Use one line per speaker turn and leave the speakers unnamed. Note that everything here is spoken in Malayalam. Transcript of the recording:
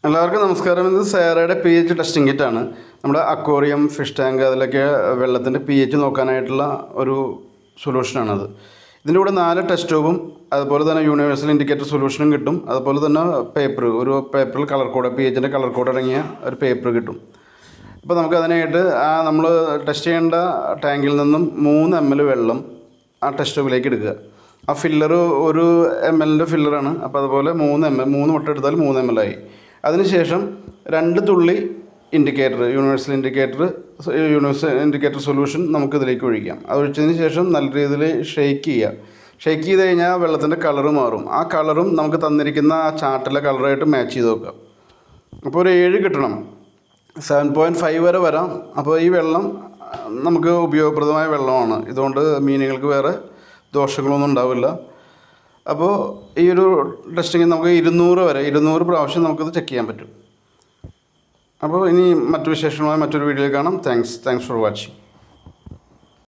എല്ലാവർക്കും നമസ്കാരം. ഇത് സേറയുടെ pH ടെസ്റ്റിംഗ് കിറ്റാണ്. നമ്മുടെ അക്വേറിയം, ഫിഷ് ടാങ്ക് അതിലൊക്കെ വെള്ളത്തിൻ്റെ pH നോക്കാനായിട്ടുള്ള ഒരു സൊല്യൂഷനാണത്. ഇതിൻ്റെ കൂടെ 4 ടെസ്റ്റ് ട്യൂബും അതുപോലെ തന്നെ യൂണിവേഴ്സൽ ഇൻഡിക്കേറ്റർ സൊല്യൂഷനും കിട്ടും. അതുപോലെ തന്നെ ഒരു പേപ്പറിൽ കളർ കോഡ് pHൻ്റെ കളർ കോഡ് അടങ്ങിയ ഒരു പേപ്പർ കിട്ടും. അപ്പോൾ നമുക്ക് അതിനായിട്ട് നമ്മൾ ടെസ്റ്റ് ചെയ്യേണ്ട ടാങ്കിൽ നിന്നും 3 ml വെള്ളം ആ ടെസ്റ്റ് ട്യൂബിലേക്ക് എടുക്കുക. ആ ഫില്ലർ 1 ml ഫില്ലറാണ്. അപ്പോൾ അതുപോലെ 3 മുട്ട എടുത്താൽ 3 ml ആയി. അതിനുശേഷം 2 തുള്ളി യൂണിവേഴ്സൽ ഇൻഡിക്കേറ്റർ സൊല്യൂഷൻ നമുക്കിതിലേക്ക് ഒഴിക്കാം. അത് ഒഴിച്ചതിന് ശേഷം നല്ല രീതിയിൽ ഷെയ്ക്ക് ചെയ്യുക. ഷെയ്ക്ക് ചെയ്ത് കഴിഞ്ഞാൽ വെള്ളത്തിൻ്റെ കളറ് മാറും. ആ കളറും നമുക്ക് തന്നിരിക്കുന്ന ആ ചാർട്ടിലെ കളറായിട്ട് മാച്ച് ചെയ്ത് നോക്കാം. അപ്പോൾ ഒരു 7 കിട്ടണം. 7.5 വരെ വരാം. അപ്പോൾ ഈ വെള്ളം നമുക്ക് ഉപയോഗപ്രദമായ വെള്ളമാണ്. ഇതുകൊണ്ട് മീനുകൾക്ക് വേറെ ദോഷങ്ങളൊന്നും ഉണ്ടാവില്ല. അപ്പോൾ ഈ ഒരു ടെസ്റ്റിങ് നമുക്ക് 200 പ്രാവശ്യം നമുക്കിത് ചെക്ക് ചെയ്യാൻ പറ്റും. അപ്പോൾ ഇനി മറ്റു വിശേഷങ്ങളുമായി മറ്റൊരു വീഡിയോയിൽ കാണാം. Thanks for watching.